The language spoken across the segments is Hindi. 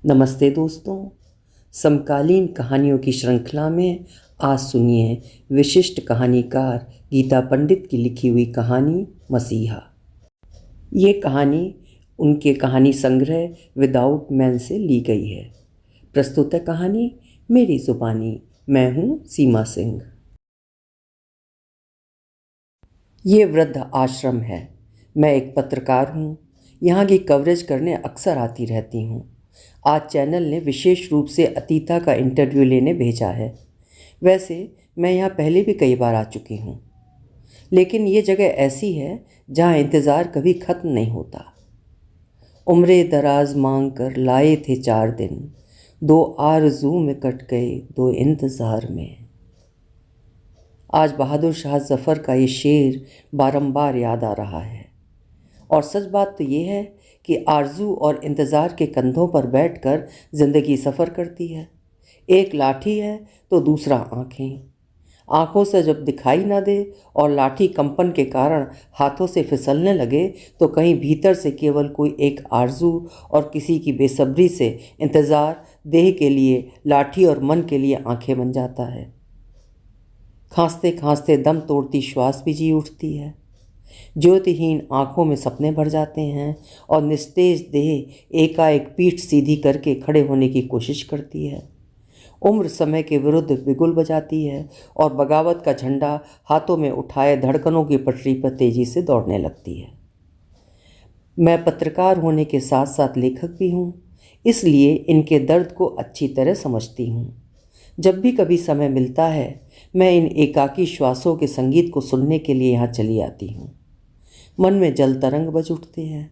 नमस्ते दोस्तों। समकालीन कहानियों की श्रृंखला में आज सुनिए विशिष्ट कहानीकार गीता पंडित की लिखी हुई कहानी मसीहा। ये कहानी उनके कहानी संग्रह विदाउट मैन से ली गई है। प्रस्तुत है कहानी मेरी जुबानी। मैं हूँ सीमा सिंह। ये वृद्ध आश्रम है। मैं एक पत्रकार हूँ। यहाँ की कवरेज करने अक्सर आती रहती हूँ। आज चैनल ने विशेष रूप से अतीता का इंटरव्यू लेने भेजा है। वैसे मैं यहाँ पहले भी कई बार आ चुकी हूँ, लेकिन ये जगह ऐसी है जहाँ इंतज़ार कभी ख़त्म नहीं होता। उम्रे दराज मांग कर लाए थे 4 दिन, 2 आरज़ू में कट गए 2 इंतज़ार में। आज बहादुर शाह ज़फ़र का ये शेर बारंबार याद आ रहा है। और सच बात तो ये है कि आरज़ू और इंतज़ार के कंधों पर बैठकर ज़िंदगी सफ़र करती है। एक लाठी है तो दूसरा आँखें। आँखों से जब दिखाई ना दे और लाठी कंपन के कारण हाथों से फिसलने लगे तो कहीं भीतर से केवल कोई एक आरज़ू और किसी की बेसब्री से इंतज़ार देह के लिए लाठी और मन के लिए आँखें बन जाता है। खांसते खांसते दम तोड़ती श्वास भी जी उठती है। ज्योतिहीन आँखों में सपने भर जाते हैं और निस्तेज देह एकाएक पीठ सीधी करके खड़े होने की कोशिश करती है। उम्र समय के विरुद्ध बिगुल बजाती है और बगावत का झंडा हाथों में उठाए धड़कनों की पटरी पर तेजी से दौड़ने लगती है। मैं पत्रकार होने के साथ साथ लेखक भी हूँ, इसलिए इनके दर्द को अच्छी तरह समझती हूँ। जब भी कभी समय मिलता है मैं इन एकाकी श्वासों के संगीत को सुनने के लिए यहाँ चली आती हूँ। मन में जल तरंग बज उठते हैं।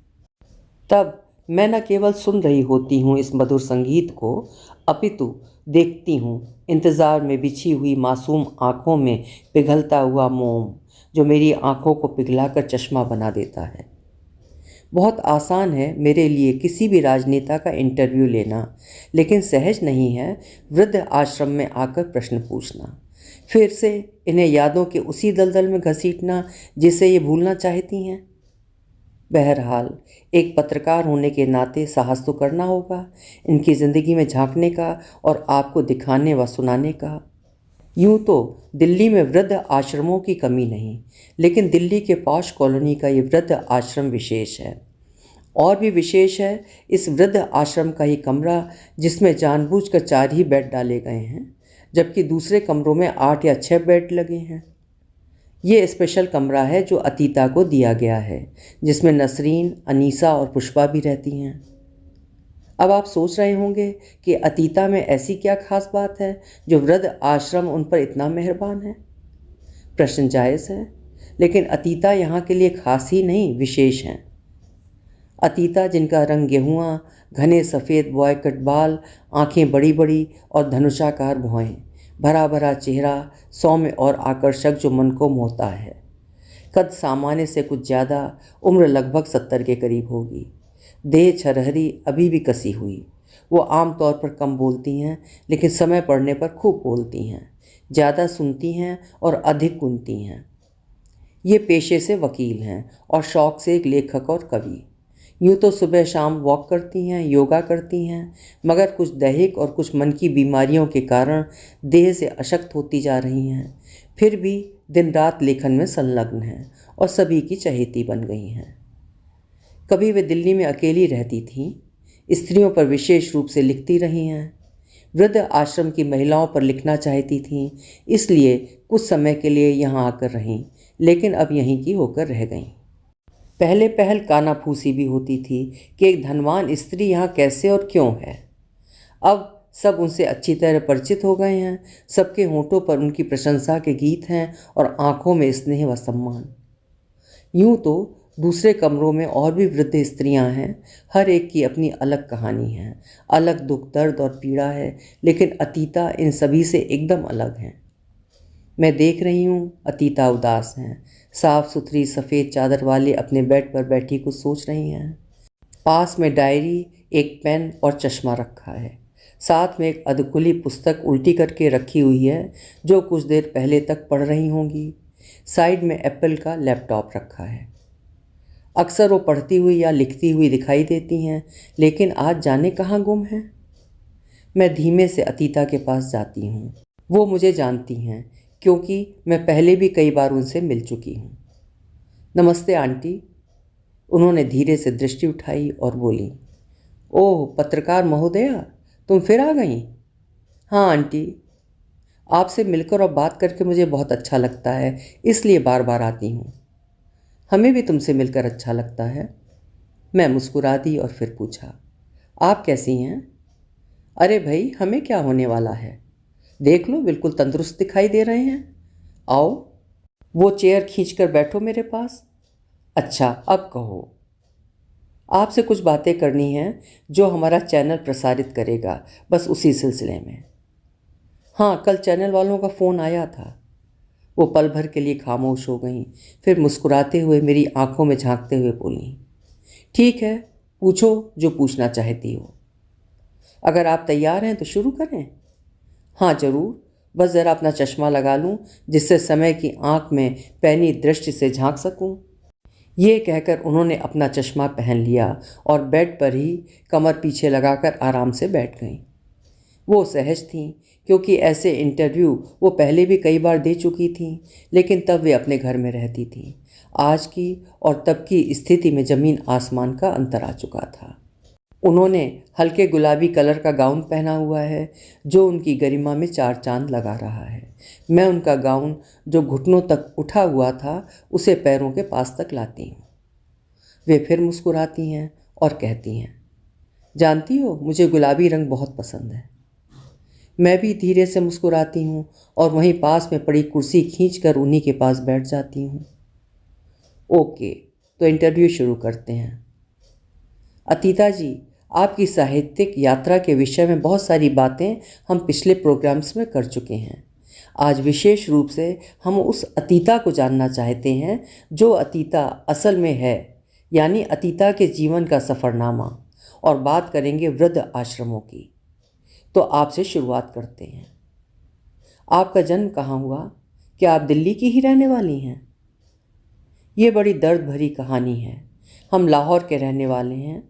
तब मैं न केवल सुन रही होती हूँ इस मधुर संगीत को, अपितु देखती हूँ इंतज़ार में बिछी हुई मासूम आँखों में पिघलता हुआ मोम, जो मेरी आँखों को पिघलाकर चश्मा बना देता है। बहुत आसान है मेरे लिए किसी भी राजनेता का इंटरव्यू लेना, लेकिन सहज नहीं है वृद्ध आश्रम में आकर प्रश्न पूछना, फिर से इन्हें यादों के उसी दलदल में घसीटना जिसे ये भूलना चाहती हैं। बहरहाल एक पत्रकार होने के नाते साहस तो करना होगा इनकी ज़िंदगी में झांकने का और आपको दिखाने व सुनाने का। यूँ तो दिल्ली में वृद्ध आश्रमों की कमी नहीं, लेकिन दिल्ली के पॉश कॉलोनी का ये वृद्ध आश्रम विशेष है। और भी विशेष है इस वृद्ध आश्रम का ये कमरा, जिसमें जानबूझकर 4 ही बेड डाले गए हैं, जबकि दूसरे कमरों में 8 या 6 बेड लगे हैं। ये स्पेशल कमरा है जो अतीता को दिया गया है, जिसमें नसरीन, अनीसा और पुष्पा भी रहती हैं। अब आप सोच रहे होंगे कि अतीता में ऐसी क्या खास बात है जो वृद्ध आश्रम उन पर इतना मेहरबान है। प्रश्न जायज़ है, लेकिन अतीता यहाँ के लिए खास ही नहीं, विशेष हैं। अतीता, जिनका रंग गेहुआ, घने सफ़ेद बॉय कट बाल, आँखें बड़ी बड़ी और धनुषाकार भौहें, भरा भरा चेहरा, सौम्य और आकर्षक जो मन को मोहता है। कद सामान्य से कुछ ज़्यादा, उम्र लगभग 70 के करीब होगी। देह छरहरी, अभी भी कसी हुई। वो आम तौर पर कम बोलती हैं, लेकिन समय पड़ने पर खूब बोलती हैं, ज़्यादा सुनती हैं और अधिक गुनती हैं। ये पेशे से वकील हैं और शौक़ से एक लेखक और कवि। यूँ तो सुबह शाम वॉक करती हैं, योगा करती हैं, मगर कुछ दैहिक और कुछ मन की बीमारियों के कारण देह से अशक्त होती जा रही हैं। फिर भी दिन रात लेखन में संलग्न हैं और सभी की चहेती बन गई हैं। कभी वे दिल्ली में अकेली रहती थीं, स्त्रियों पर विशेष रूप से लिखती रही हैं। वृद्ध आश्रम की महिलाओं पर लिखना चाहती थीं, इसलिए कुछ समय के लिए यहाँ आकर रहीं, लेकिन अब यहीं की होकर रह गईं। पहले पहल कानाफूसी भी होती थी कि एक धनवान स्त्री यहाँ कैसे और क्यों है। अब सब उनसे अच्छी तरह परिचित हो गए हैं। सबके होंठों पर उनकी प्रशंसा के गीत हैं और आंखों में स्नेह व सम्मान। यूँ तो दूसरे कमरों में और भी वृद्ध स्त्रियां हैं, हर एक की अपनी अलग कहानी है, अलग दुख दर्द और पीड़ा है, लेकिन अतीता इन सभी से एकदम अलग हैं। मैं देख रही हूँ अतीता उदास हैं। साफ़ सुथरी सफ़ेद चादर वाले अपने बेड पर बैठी कुछ सोच रही हैं। पास में डायरी, एक पेन और चश्मा रखा है। साथ में एक अधखुली पुस्तक उल्टी करके रखी हुई है, जो कुछ देर पहले तक पढ़ रही होंगी। साइड में एप्पल का लैपटॉप रखा है। अक्सर वो पढ़ती हुई या लिखती हुई दिखाई देती हैं, लेकिन आज जाने कहाँ गुम है। मैं धीमे से अतीता के पास जाती हूँ। वो मुझे जानती हैं क्योंकि मैं पहले भी कई बार उनसे मिल चुकी हूँ। नमस्ते आंटी। उन्होंने धीरे से दृष्टि उठाई और बोली, ओह पत्रकार महोदया, तुम फिर आ गई? हाँ आंटी, आपसे मिलकर और बात करके मुझे बहुत अच्छा लगता है, इसलिए बार बार आती हूँ। हमें भी तुमसे मिलकर अच्छा लगता है। मैं मुस्कुरा दी और फिर पूछा, आप कैसी हैं? अरे भाई, हमें क्या होने वाला है, देख लो बिल्कुल तंदुरुस्त दिखाई दे रहे हैं। आओ, वो चेयर खींचकर बैठो मेरे पास। अच्छा, अब कहो। आपसे कुछ बातें करनी हैं जो हमारा चैनल प्रसारित करेगा, बस उसी सिलसिले में। हाँ, कल चैनल वालों का फ़ोन आया था। वो पल भर के लिए खामोश हो गईं, फिर मुस्कुराते हुए मेरी आंखों में झांकते हुए बोलीं, ठीक है, पूछो जो पूछना चाहती हो। अगर आप तैयार हैं तो शुरू करें। हाँ ज़रूर, बस ज़रा अपना चश्मा लगा लूँ जिससे समय की आंख में पैनी दृष्टि से झांक सकूँ। ये कहकर उन्होंने अपना चश्मा पहन लिया और बेड पर ही कमर पीछे लगाकर आराम से बैठ गईं। वो सहज थीं क्योंकि ऐसे इंटरव्यू वो पहले भी कई बार दे चुकी थीं, लेकिन तब वे अपने घर में रहती थीं। आज की और तब की स्थिति में ज़मीन आसमान का अंतर आ चुका था। उन्होंने हल्के गुलाबी कलर का गाउन पहना हुआ है जो उनकी गरिमा में चार चांद लगा रहा है। मैं उनका गाउन जो घुटनों तक उठा हुआ था उसे पैरों के पास तक लाती हूँ। वे फिर मुस्कुराती हैं और कहती हैं, जानती हो मुझे गुलाबी रंग बहुत पसंद है। मैं भी धीरे से मुस्कुराती हूँ और वहीं पास में पड़ी कुर्सी खींचकर उन्हीं के पास बैठ जाती हूँ। ओके, तो इंटरव्यू शुरू करते हैं। अतीता जी, आपकी साहित्यिक यात्रा के विषय में बहुत सारी बातें हम पिछले प्रोग्राम्स में कर चुके हैं। आज विशेष रूप से हम उस अतीता को जानना चाहते हैं जो अतीता असल में है, यानी अतीता के जीवन का सफ़रनामा, और बात करेंगे वृद्ध आश्रमों की। तो आपसे शुरुआत करते हैं। आपका जन्म कहाँ हुआ? क्या आप दिल्ली की ही रहने वाली हैं? ये बड़ी दर्द भरी कहानी है। हम लाहौर के रहने वाले हैं।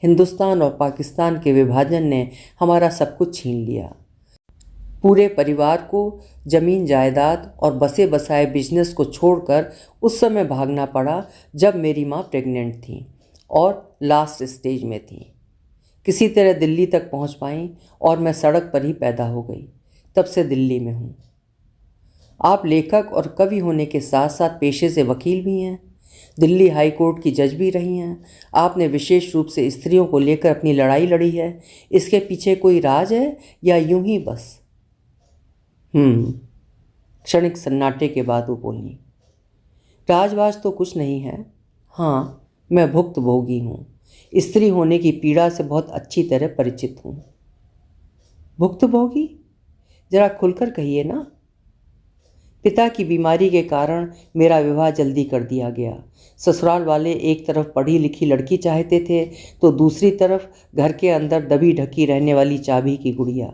हिंदुस्तान और पाकिस्तान के विभाजन ने हमारा सब कुछ छीन लिया। पूरे परिवार को ज़मीन जायदाद और बसे बसाए बिजनेस को छोड़कर उस समय भागना पड़ा जब मेरी माँ प्रेग्नेंट थी और लास्ट स्टेज में थी। किसी तरह दिल्ली तक पहुंच पाई और मैं सड़क पर ही पैदा हो गई। तब से दिल्ली में हूँ। आप लेखक और कवि होने के साथ साथ पेशे से वकील भी हैं। दिल्ली हाई कोर्ट की जज भी रही हैं। आपने विशेष रूप से स्त्रियों को लेकर अपनी लड़ाई लड़ी है। इसके पीछे कोई राज है या यूं ही बस? क्षणिक सन्नाटे के बाद वो बोली, राजवाज तो कुछ नहीं है। हाँ, मैं भुक्तभोगी हूँ। स्त्री होने की पीड़ा से बहुत अच्छी तरह परिचित हूँ। भुक्तभोगी? जरा खुलकर कहिए ना। पिता की बीमारी के कारण मेरा विवाह जल्दी कर दिया गया। ससुराल वाले एक तरफ पढ़ी लिखी लड़की चाहते थे तो दूसरी तरफ घर के अंदर दबी ढकी रहने वाली चाबी की गुड़िया।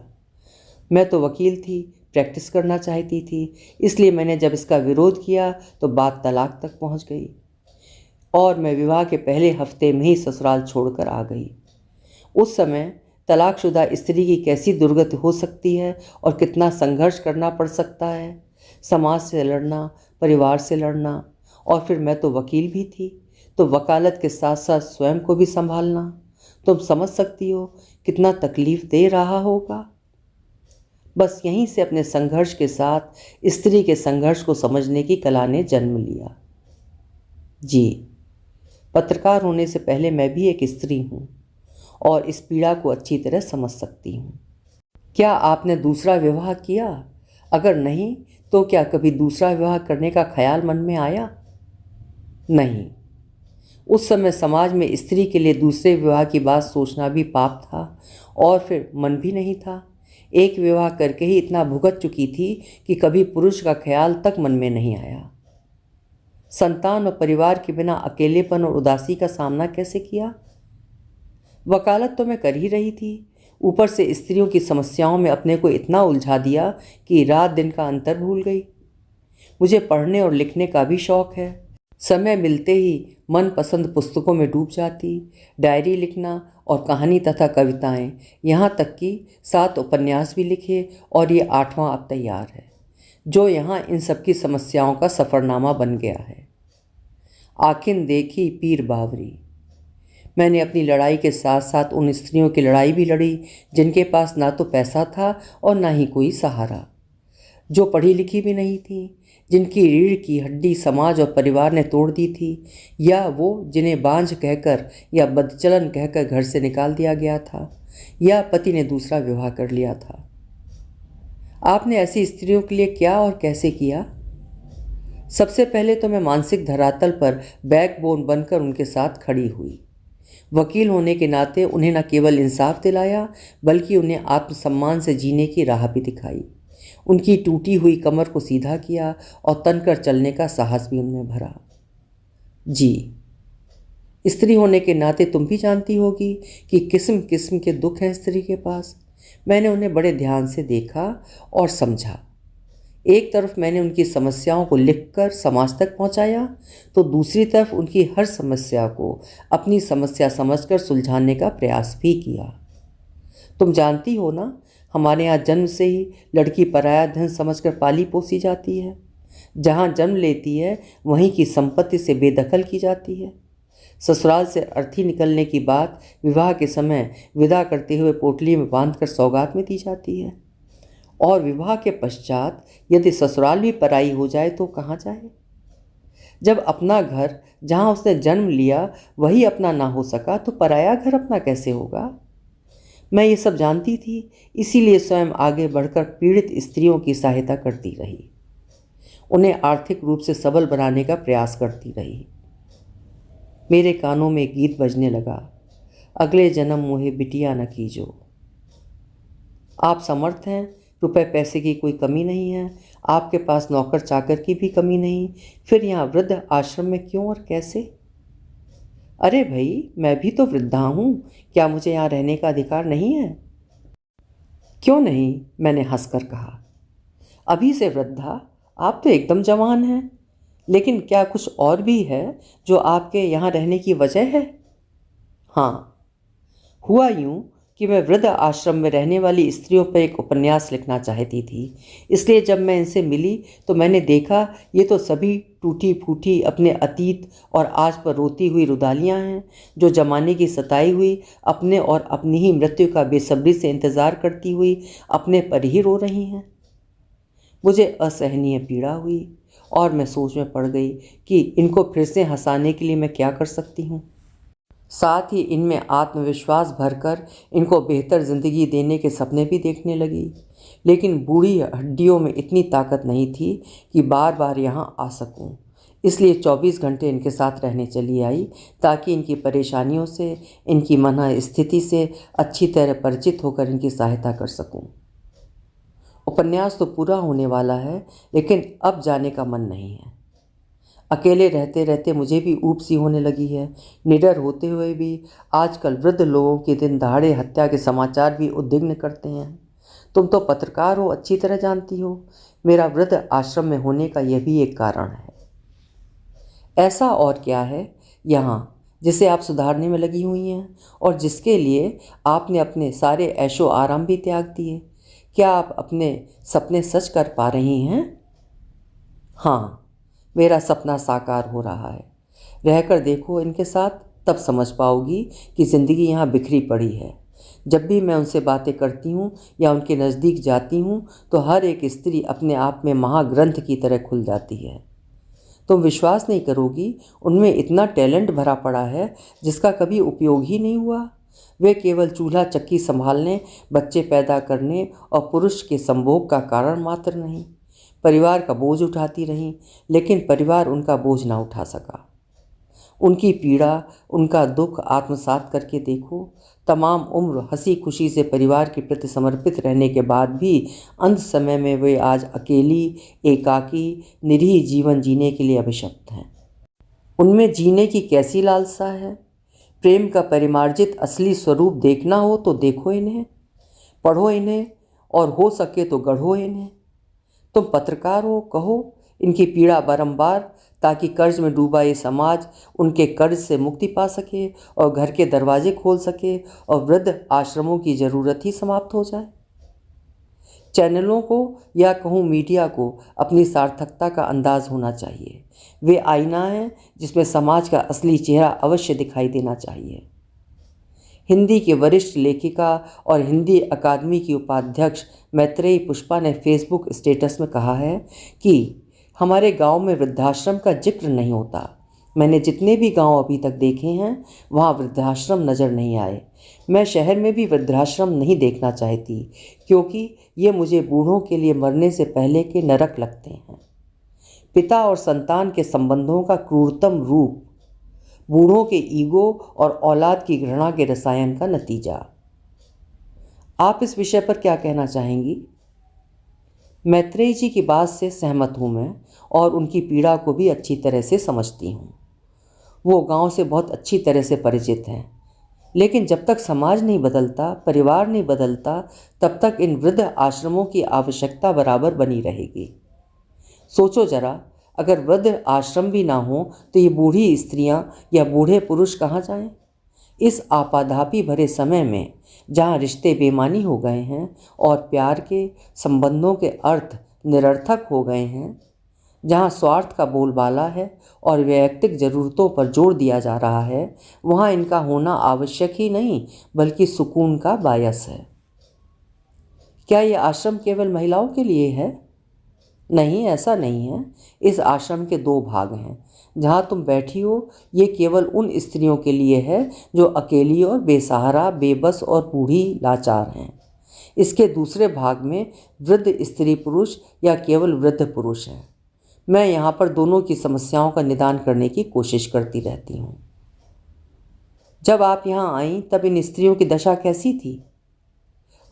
मैं तो वकील थी, प्रैक्टिस करना चाहती थी, इसलिए मैंने जब इसका विरोध किया तो बात तलाक तक पहुंच गई और मैं विवाह के पहले हफ्ते में ही ससुराल छोड़कर आ गई। उस समय तलाकशुदा स्त्री की कैसी दुर्गति हो सकती है और कितना संघर्ष करना पड़ सकता है। समाज से लड़ना, परिवार से लड़ना, और फिर मैं तो वकील भी थी, तो वकालत के साथ साथ स्वयं को भी संभालना। तुम समझ सकती हो कितना तकलीफ दे रहा होगा। बस यहीं से अपने संघर्ष के साथ स्त्री के संघर्ष को समझने की कला ने जन्म लिया। जी, पत्रकार होने से पहले मैं भी एक स्त्री हूँ और इस पीड़ा को अच्छी तरह समझ सकती हूँ। क्या आपने दूसरा विवाह किया? अगर नहीं तो क्या कभी दूसरा विवाह करने का ख्याल मन में आया? नहीं, उस समय समाज में स्त्री के लिए दूसरे विवाह की बात सोचना भी पाप था और फिर मन भी नहीं था। एक विवाह करके ही इतना भुगत चुकी थी कि कभी पुरुष का ख्याल तक मन में नहीं आया। संतान और परिवार के बिना अकेलेपन और उदासी का सामना कैसे किया? वकालत तो मैं कर ही रही थी, ऊपर से स्त्रियों की समस्याओं में अपने को इतना उलझा दिया कि रात दिन का अंतर भूल गई। मुझे पढ़ने और लिखने का भी शौक़ है। समय मिलते ही मनपसंद पुस्तकों में डूब जाती, डायरी लिखना और कहानी तथा कविताएं, यहाँ तक कि 7 उपन्यास भी लिखे और ये 8वां अब तैयार है, जो यहाँ इन सबकी समस्याओं का सफ़रनामा बन गया है। आखिर देखी पीर बावरी। मैंने अपनी लड़ाई के साथ साथ उन स्त्रियों की लड़ाई भी लड़ी जिनके पास ना तो पैसा था और ना ही कोई सहारा, जो पढ़ी लिखी भी नहीं थी, जिनकी रीढ़ की हड्डी समाज और परिवार ने तोड़ दी थी, या वो जिन्हें बांझ कहकर या बदचलन कहकर घर से निकाल दिया गया था, या पति ने दूसरा विवाह कर लिया था। आपने ऐसी स्त्रियों के लिए क्या और कैसे किया? सबसे पहले तो मैं मानसिक धरातल पर बैकबोन बनकर उनके साथ खड़ी हुई। वकील होने के नाते उन्हें न केवल इंसाफ दिलाया, बल्कि उन्हें आत्मसम्मान से जीने की राह भी दिखाई। उनकी टूटी हुई कमर को सीधा किया और तनकर चलने का साहस भी उनमें भरा। जी, स्त्री होने के नाते तुम भी जानती होगी कि किस्म किस्म के दुख हैं स्त्री के पास। मैंने उन्हें बड़े ध्यान से देखा और समझा। एक तरफ मैंने उनकी समस्याओं को लिखकर समाज तक पहुंचाया, तो दूसरी तरफ उनकी हर समस्या को अपनी समस्या समझकर सुलझाने का प्रयास भी किया। तुम जानती हो ना, हमारे यहाँ जन्म से ही लड़की पराया धन समझकर पाली पोसी जाती है। जहाँ जन्म लेती है वहीं की संपत्ति से बेदखल की जाती है। ससुराल से अर्थी निकलने की बात विवाह के समय विदा करते हुए पोटली में बांधकर सौगात में दी जाती है, और विवाह के पश्चात यदि ससुराल भी पराई हो जाए तो कहाँ जाए? जब अपना घर जहाँ उसने जन्म लिया वही अपना ना हो सका तो पराया घर अपना कैसे होगा? मैं ये सब जानती थी, इसीलिए स्वयं आगे बढ़कर पीड़ित स्त्रियों की सहायता करती रही, उन्हें आर्थिक रूप से सबल बनाने का प्रयास करती रही। मेरे कानों में गीत बजने लगा, अगले जन्म मोहे बिटिया न कीजो। आप समर्थ हैं, रुपए पैसे की कोई कमी नहीं है, आपके पास नौकर चाकर की भी कमी नहीं, फिर यहाँ वृद्ध आश्रम में क्यों और कैसे? अरे भाई, मैं भी तो वृद्धा हूँ, क्या मुझे यहाँ रहने का अधिकार नहीं है? क्यों नहीं? मैंने हंसकर कहा। अभी से वृद्धा? आप तो एकदम जवान हैं। लेकिन क्या कुछ और भी है जो आपके यहाँ रहने की वजह है? हाँ, हुआ यूँ कि मैं वृद्ध आश्रम में रहने वाली स्त्रियों पर एक उपन्यास लिखना चाहती थी। इसलिए जब मैं इनसे मिली तो मैंने देखा ये तो सभी टूटी फूटी अपने अतीत और आज पर रोती हुई रुदालियाँ हैं, जो जमाने की सताई हुई अपने और अपनी ही मृत्यु का बेसब्री से इंतज़ार करती हुई अपने पर ही रो रही हैं। मुझे असहनीय पीड़ा हुई और मैं सोच में पड़ गई कि इनको फिर से हंसाने के लिए मैं क्या कर सकती हूँ। साथ ही इनमें आत्मविश्वास भरकर इनको बेहतर ज़िंदगी देने के सपने भी देखने लगी। लेकिन बूढ़ी हड्डियों में इतनी ताकत नहीं थी कि बार बार यहाँ आ सकूं। इसलिए 24 घंटे इनके साथ रहने चली आई, ताकि इनकी परेशानियों से, इनकी मन स्थिति से अच्छी तरह परिचित होकर इनकी सहायता कर सकूं। उपन्यास तो पूरा होने वाला है, लेकिन अब जाने का मन नहीं है। अकेले रहते रहते मुझे भी ऊब सी होने लगी है। निडर होते हुए भी आजकल वृद्ध लोगों की दिन दहाड़े हत्या के समाचार भी उद्विग्न करते हैं। तुम तो पत्रकार हो, अच्छी तरह जानती हो, मेरा वृद्ध आश्रम में होने का यह भी एक कारण है। ऐसा और क्या है यहाँ जिसे आप सुधारने में लगी हुई हैं और जिसके लिए आपने अपने सारे ऐशो आराम भी त्याग दिए? क्या आप अपने सपने सच कर पा रही हैं? हाँ, मेरा सपना साकार हो रहा है। रहकर देखो इनके साथ, तब समझ पाओगी कि ज़िंदगी यहाँ बिखरी पड़ी है। जब भी मैं उनसे बातें करती हूँ या उनके नज़दीक जाती हूँ तो हर एक स्त्री अपने आप में महाग्रंथ की तरह खुल जाती है। तुम विश्वास नहीं करोगी, उनमें इतना टैलेंट भरा पड़ा है जिसका कभी उपयोग ही नहीं हुआ। वे केवल चूल्हा चक्की संभालने, बच्चे पैदा करने और पुरुष के संभोग का कारण मात्र नहीं, परिवार का बोझ उठाती रहीं, लेकिन परिवार उनका बोझ ना उठा सका। उनकी पीड़ा, उनका दुख आत्मसात करके देखो। तमाम उम्र हंसी खुशी से परिवार के प्रति समर्पित रहने के बाद भी अंत समय में वे आज अकेली, एकाकी, निरीह जीवन जीने के लिए अभिशप्त हैं। उनमें जीने की कैसी लालसा है। प्रेम का परिमार्जित असली स्वरूप देखना हो तो देखो इन्हें, पढ़ो इन्हें और हो सके तो गढ़ो इन्हें। तुम पत्रकार हो, कहो इनकी पीड़ा बारंबार, ताकि कर्ज में डूबा ये समाज उनके कर्ज से मुक्ति पा सके और घर के दरवाजे खोल सके और वृद्ध आश्रमों की ज़रूरत ही समाप्त हो जाए। चैनलों को या कहूँ मीडिया को अपनी सार्थकता का अंदाज होना चाहिए। वे आईना है जिसमें समाज का असली चेहरा अवश्य दिखाई देना चाहिए। हिंदी की वरिष्ठ लेखिका और हिंदी अकादमी की उपाध्यक्ष मैत्रेयी पुष्पा ने फेसबुक स्टेटस में कहा है कि हमारे गांव में वृद्धाश्रम का जिक्र नहीं होता। मैंने जितने भी गांव अभी तक देखे हैं वहाँ वृद्धाश्रम नज़र नहीं आए। मैं शहर में भी वृद्धाश्रम नहीं देखना चाहती, क्योंकि ये मुझे बूढ़ों के लिए मरने से पहले के नरक लगते हैं। पिता और संतान के संबंधों का क्रूरतम रूप, बूढ़ों के ईगो और औलाद की घृणा के रसायन का नतीजा। आप इस विषय पर क्या कहना चाहेंगी? मैत्रेयी जी की बात से सहमत हूँ मैं, और उनकी पीड़ा को भी अच्छी तरह से समझती हूँ। वो गांव से बहुत अच्छी तरह से परिचित हैं, लेकिन जब तक समाज नहीं बदलता, परिवार नहीं बदलता, तब तक इन वृद्ध आश्रमों की आवश्यकता बराबर बनी रहेगी। सोचो जरा, अगर वृद्ध आश्रम भी ना हो तो ये बूढ़ी स्त्रियां या बूढ़े पुरुष कहाँ जाएं? इस आपाधापी भरे समय में, जहाँ रिश्ते बेमानी हो गए हैं और प्यार के संबंधों के अर्थ निरर्थक हो गए हैं, जहाँ स्वार्थ का बोलबाला है और वैयक्तिक ज़रूरतों पर जोर दिया जा रहा है, वहाँ इनका होना आवश्यक ही नहीं बल्कि सुकून का बायस है। क्या ये आश्रम केवल महिलाओं के लिए है? नहीं, ऐसा नहीं है। इस आश्रम के 2 भाग हैं। जहाँ तुम बैठी हो ये केवल उन स्त्रियों के लिए है जो अकेली और बेसहारा, बेबस और बूढ़ी लाचार हैं। इसके दूसरे भाग में वृद्ध स्त्री पुरुष या केवल वृद्ध पुरुष हैं। मैं यहाँ पर दोनों की समस्याओं का निदान करने की कोशिश करती रहती हूँ। जब आप यहाँ आईं तब इन स्त्रियों की दशा कैसी थी?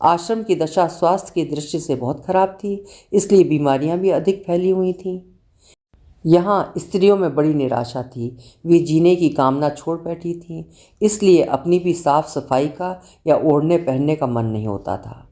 आश्रम की दशा स्वास्थ्य की दृष्टि से बहुत खराब थी, इसलिए बीमारियां भी अधिक फैली हुई थीं। यहाँ स्त्रियों में बड़ी निराशा थी। वे जीने की कामना छोड़ बैठी थीं, इसलिए अपनी भी साफ सफाई का या ओढ़ने पहनने का मन नहीं होता था।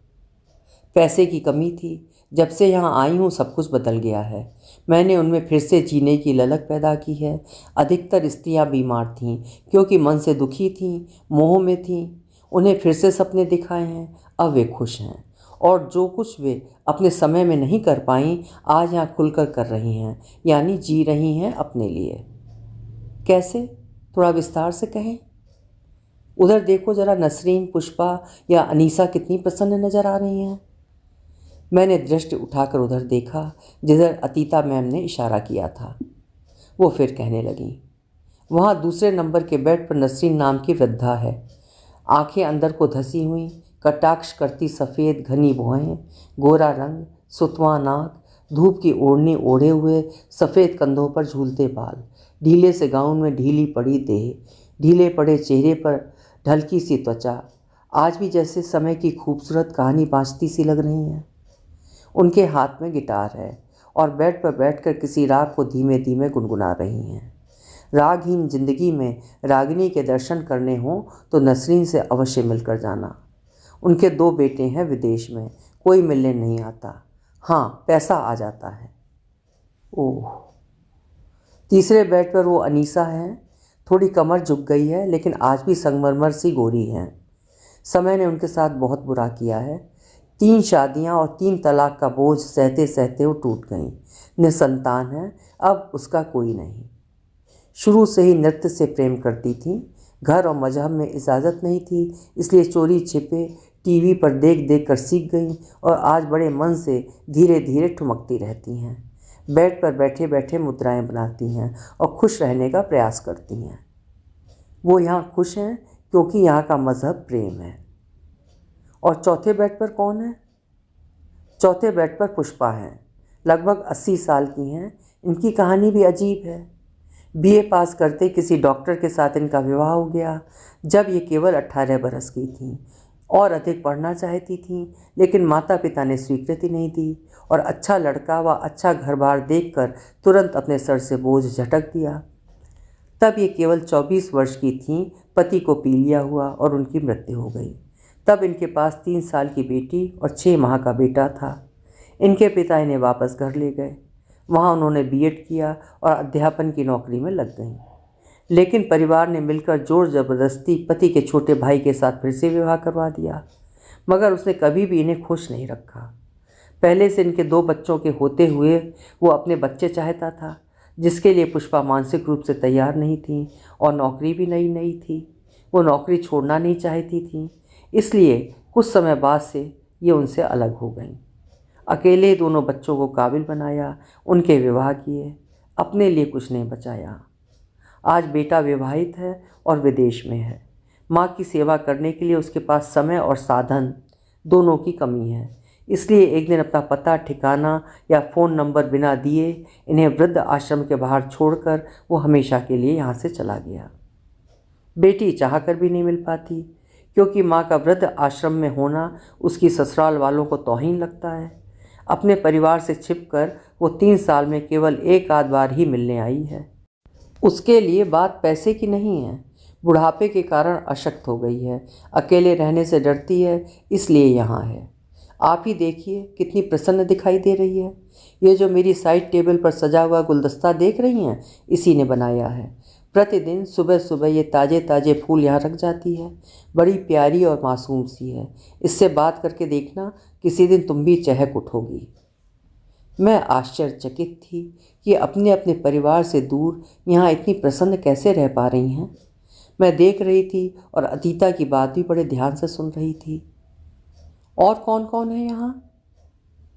पैसे की कमी थी। जब से यहाँ आई हूँ सब कुछ बदल गया है। मैंने उनमें फिर से जीने की ललक पैदा की है। अधिकतर स्त्रियाँ बीमार थीं क्योंकि मन से दुखी थीं, मोह में थीं। उन्हें फिर से सपने दिखाए हैं, अब वे खुश हैं, और जो कुछ वे अपने समय में नहीं कर पाईं आज यहाँ खुलकर कर रही हैं, यानी जी रही हैं अपने लिए। कैसे? थोड़ा विस्तार से कहें। उधर देखो जरा, नसरीन, पुष्पा या अनीसा कितनी प्रसन्न नज़र आ रही हैं। मैंने दृष्टि उठाकर उधर देखा जिधर अतीता मैम ने इशारा किया था। वो फिर कहने लगी, वहाँ दूसरे नंबर के बेड पर नसरीन नाम की वृद्धा है। आंखें अंदर को धसी हुई, कटाक्ष करती सफ़ेद घनी भौहें, गोरा रंग, सुतवा नाक, धूप की ओढ़नी ओढ़े हुए, सफ़ेद कंधों पर झूलते बाल, ढीले से गाउन में ढीली पड़ी देह, ढीले पड़े चेहरे पर ढलकी सी त्वचा, आज भी जैसे समय की खूबसूरत कहानी बाँचती सी लग रही हैं। उनके हाथ में गिटार है और बेड पर बैठकर किसी राग को धीमे धीमे गुनगुना रही हैं। रागहीन जिंदगी में रागिनी के दर्शन करने हों तो नसरीन से अवश्य मिलकर जाना। उनके 2 बेटे हैं विदेश में, कोई मिलने नहीं आता। हाँ, पैसा आ जाता है। ओह। तीसरे बेड पर वो अनीसा हैं। थोड़ी कमर झुक गई है, लेकिन आज भी संगमरमर सी गोरी हैं। समय ने उनके साथ बहुत बुरा किया है। 3 शादियां और 3 तलाक का बोझ सहते सहते वो टूट गईं। निसंतान है, अब उसका कोई नहीं। शुरू से ही नृत्य से प्रेम करती थी। घर और मजहब में इजाज़त नहीं थी, इसलिए चोरी छिपे टीवी पर देख देख कर सीख गई और आज बड़े मन से धीरे धीरे ठुमकती रहती हैं। बेड पर बैठे बैठे मुद्राएं बनाती हैं और खुश रहने का प्रयास करती हैं। वो यहाँ खुश हैं क्योंकि यहाँ का मजहब प्रेम है। और चौथे बेड पर कौन है? चौथे बेड पर पुष्पा हैं। लगभग 80 साल की हैं। इनकी कहानी भी अजीब है। बीए पास करते किसी डॉक्टर के साथ इनका विवाह हो गया जब ये केवल 18 बरस की थीं। और अधिक पढ़ना चाहती थीं, लेकिन माता पिता ने स्वीकृति नहीं दी और अच्छा लड़का व अच्छा घर बार देखकर तुरंत अपने सर से बोझ झटक दिया। तब ये केवल 24 वर्ष की थीं। पति को पीलिया हुआ और उनकी मृत्यु हो गई। तब इनके पास 3 साल की बेटी और 6 माह का बेटा था। इनके पिता इन्हें वापस घर ले गए। वहाँ उन्होंने बीएड किया और अध्यापन की नौकरी में लग गईं। लेकिन परिवार ने मिलकर जोर ज़बरदस्ती पति के छोटे भाई के साथ फिर से विवाह करवा दिया, मगर उसने कभी भी इन्हें खुश नहीं रखा। पहले से इनके 2 बच्चों के होते हुए वो अपने बच्चे चाहता था, जिसके लिए पुष्पा मानसिक रूप से तैयार नहीं थी और नौकरी भी नई नई थी। वो नौकरी छोड़ना नहीं चाहती थी, इसलिए कुछ समय बाद से ये उनसे अलग हो गईं। अकेले दोनों बच्चों को काबिल बनाया, उनके विवाह किए, अपने लिए कुछ नहीं बचाया। आज बेटा विवाहित है और विदेश में है। माँ की सेवा करने के लिए उसके पास समय और साधन दोनों की कमी है। इसलिए एक दिन अपना पता ठिकाना या फ़ोन नंबर बिना दिए इन्हें वृद्ध आश्रम के बाहर छोड़कर वो हमेशा के लिए यहाँ से चला गया। बेटी चाह कर भी नहीं मिल पाती, क्योंकि माँ का वृद्ध आश्रम में होना उसकी ससुराल वालों को तौहीन लगता है। अपने परिवार से छिपकर वो 3 साल में केवल 1 आध बार ही मिलने आई है। उसके लिए बात पैसे की नहीं है, बुढ़ापे के कारण अशक्त हो गई है, अकेले रहने से डरती है, इसलिए यहाँ है। आप ही देखिए कितनी प्रसन्न दिखाई दे रही है। ये जो मेरी साइड टेबल पर सजा हुआ गुलदस्ता देख रही हैं, इसी ने बनाया है। प्रतिदिन सुबह सुबह ये ताज़े ताज़े फूल यहाँ रख जाती है। बड़ी प्यारी और मासूम सी है। इससे बात करके देखना, किसी दिन तुम भी चहक उठोगी। मैं आश्चर्यचकित थी कि अपने अपने परिवार से दूर यहाँ इतनी प्रसन्न कैसे रह पा रही हैं। मैं देख रही थी और अतीता की बात भी बड़े ध्यान से सुन रही थी। और कौन कौन है यहाँ?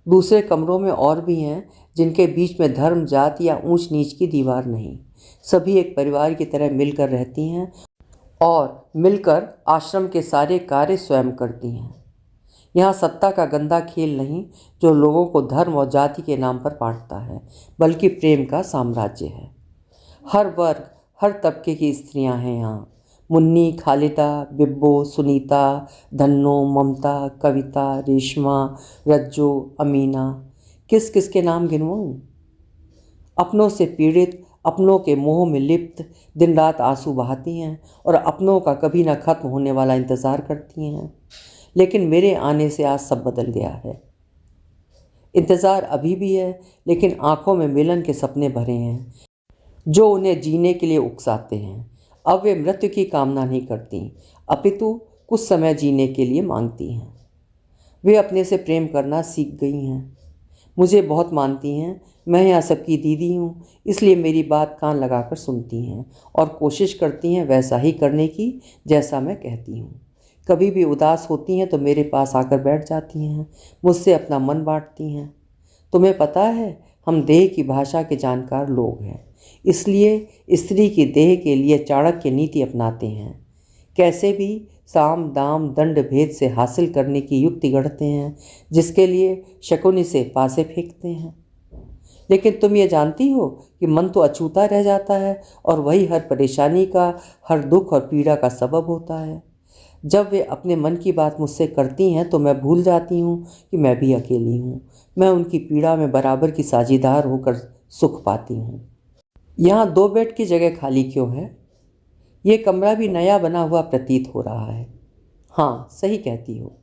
दूसरे कमरों में और भी हैं, जिनके बीच में धर्म, जाति या ऊंच नीच की दीवार नहीं। सभी एक परिवार की तरह मिलकर रहती हैं और मिलकर आश्रम के सारे कार्य स्वयं करती हैं। यहाँ सत्ता का गंदा खेल नहीं, जो लोगों को धर्म और जाति के नाम पर बांटता है, बल्कि प्रेम का साम्राज्य है। हर वर्ग, हर तबके की स्त्रियाँ हैं यहाँ। मुन्नी, खालिदा, बिब्बो, सुनीता, धन्नो, ममता, कविता, रेशमा, रज्जो, अमीना, किस किस के नाम गिनवाऊँ? अपनों से पीड़ित, अपनों के मोह में लिप्त, दिन रात आंसू बहाती हैं और अपनों का कभी ना खत्म होने वाला इंतज़ार करती हैं। लेकिन मेरे आने से आज सब बदल गया है। इंतज़ार अभी भी है, लेकिन आंखों में मिलन के सपने भरे हैं, जो उन्हें जीने के लिए उकसाते हैं। अब वे मृत्यु की कामना नहीं करती, अपितु कुछ समय जीने के लिए मांगती हैं। वे अपने से प्रेम करना सीख गई हैं। मुझे बहुत मानती हैं। मैं यहाँ सबकी दीदी हूँ, इसलिए मेरी बात कान लगाकर सुनती हैं और कोशिश करती हैं वैसा ही करने की जैसा मैं कहती हूँ। कभी भी उदास होती हैं तो मेरे पास आकर बैठ जाती हैं, मुझसे अपना मन बांटती हैं। तुम्हें पता है, हम देह की भाषा के जानकार लोग हैं, इसलिए स्त्री की देह के लिए चाणक्य नीति अपनाते हैं। कैसे भी साम दाम दंड भेद से हासिल करने की युक्ति गढ़ते हैं, जिसके लिए शकुनी से पासे फेंकते हैं। लेकिन तुम ये जानती हो कि मन तो अछूता रह जाता है और वही हर परेशानी का, हर दुख और पीड़ा का सबब होता है। जब वे अपने मन की बात मुझसे करती हैं तो मैं भूल जाती हूँ कि मैं भी अकेली हूँ। मैं उनकी पीड़ा में बराबर की साझीदार होकर सुख पाती हूँ। यहाँ 2 बेड की जगह खाली क्यों है? ये कमरा भी नया बना हुआ प्रतीत हो रहा है। हाँ, सही कहती हो।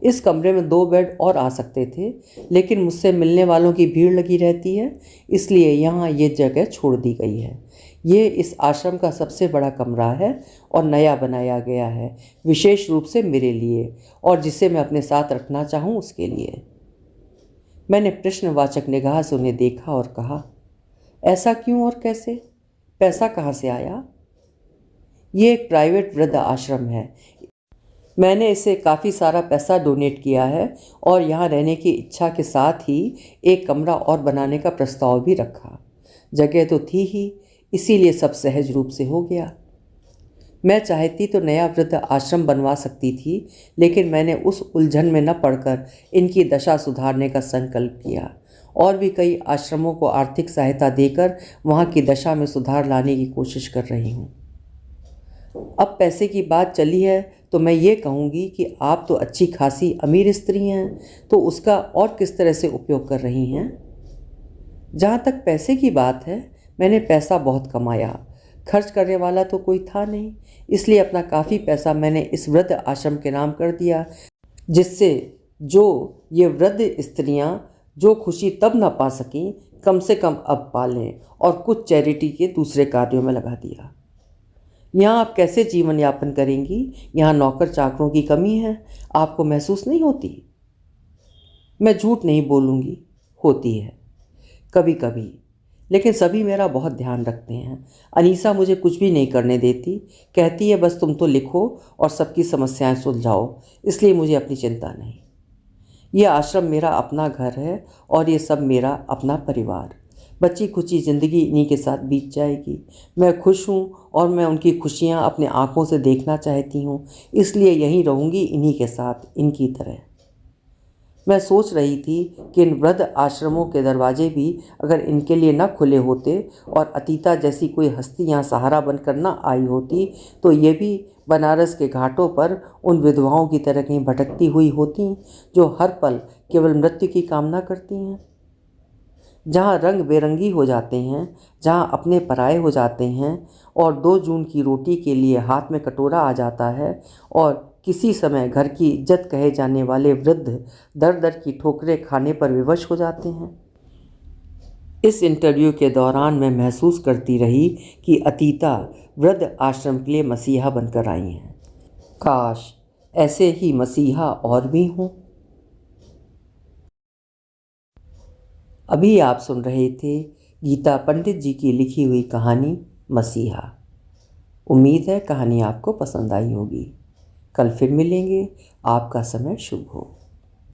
इस कमरे में 2 बेड और आ सकते थे, लेकिन मुझसे मिलने वालों की भीड़ लगी रहती है, इसलिए यहाँ ये जगह छोड़ दी गई है। ये इस आश्रम का सबसे बड़ा कमरा है और नया बनाया गया है, विशेष रूप से मेरे लिए, और जिसे मैं अपने साथ रखना चाहूँ उसके लिए। मैंने प्रश्नवाचक निगाह से उन्हें देखा और कहा, ऐसा क्यों और कैसे? पैसा कहाँ से आया? ये एक प्राइवेट वृद्ध आश्रम है। मैंने इसे काफ़ी सारा पैसा डोनेट किया है और यहाँ रहने की इच्छा के साथ ही एक कमरा और बनाने का प्रस्ताव भी रखा। जगह तो थी ही, इसीलिए सब सहज रूप से हो गया। मैं चाहती तो नया वृद्ध आश्रम बनवा सकती थी, लेकिन मैंने उस उलझन में न पड़कर इनकी दशा सुधारने का संकल्प किया और भी कई आश्रमों को आर्थिक सहायता देकर वहाँ की दशा में सुधार लाने की कोशिश कर रही हूँ। अब पैसे की बात चली है तो मैं ये कहूँगी कि आप तो अच्छी खासी अमीर स्त्री हैं, तो उसका और किस तरह से उपयोग कर रही हैं? जहाँ तक पैसे की बात है, मैंने पैसा बहुत कमाया, खर्च करने वाला तो कोई था नहीं, इसलिए अपना काफ़ी पैसा मैंने इस वृद्ध आश्रम के नाम कर दिया, जिससे जो ये वृद्ध स्त्रियाँ जो खुशी तब न पा सकीं कम से कम अब पालें और कुछ चैरिटी के दूसरे कार्यों में लगा दिया। यहाँ आप कैसे जीवन यापन करेंगी? यहाँ नौकर चाकरों की कमी है, आपको महसूस नहीं होती? मैं झूठ नहीं बोलूँगी, होती है कभी कभी, लेकिन सभी मेरा बहुत ध्यान रखते हैं। अनीसा मुझे कुछ भी नहीं करने देती, कहती है बस तुम तो लिखो और सबकी समस्याएं सुलझाओ, इसलिए मुझे अपनी चिंता नहीं। यह आश्रम मेरा अपना घर है और ये सब मेरा अपना परिवार। बच्ची खुची ज़िंदगी इन्हीं के साथ बीत जाएगी। मैं खुश हूँ और मैं उनकी खुशियाँ अपने आँखों से देखना चाहती हूँ, इसलिए यहीं रहूँगी इन्हीं के साथ, इनकी तरह। मैं सोच रही थी कि इन वृद्ध आश्रमों के दरवाजे भी अगर इनके लिए न खुले होते और अतीता जैसी कोई हस्ती यहाँ सहारा बनकर न आई होती, तो ये भी बनारस के घाटों पर उन विधवाओं की तरह कहीं भटकती हुई होती जो हर पल केवल मृत्यु की कामना करती हैं। जहाँ रंग बेरंगी हो जाते हैं, जहाँ अपने पराये हो जाते हैं और 2 जून की रोटी के लिए हाथ में कटोरा आ जाता है और किसी समय घर की इज्जत कहे जाने वाले वृद्ध दर दर की ठोकरें खाने पर विवश हो जाते हैं। इस इंटरव्यू के दौरान मैं महसूस करती रही कि अतीता वृद्ध आश्रम के लिए मसीहा बनकर आई हैं। काश ऐसे ही मसीहा और भी हों। अभी आप सुन रहे थे गीता पंडित जी की लिखी हुई कहानी मसीहा। उम्मीद है कहानी आपको पसंद आई होगी। कल फिर मिलेंगे। आपका समय शुभ हो।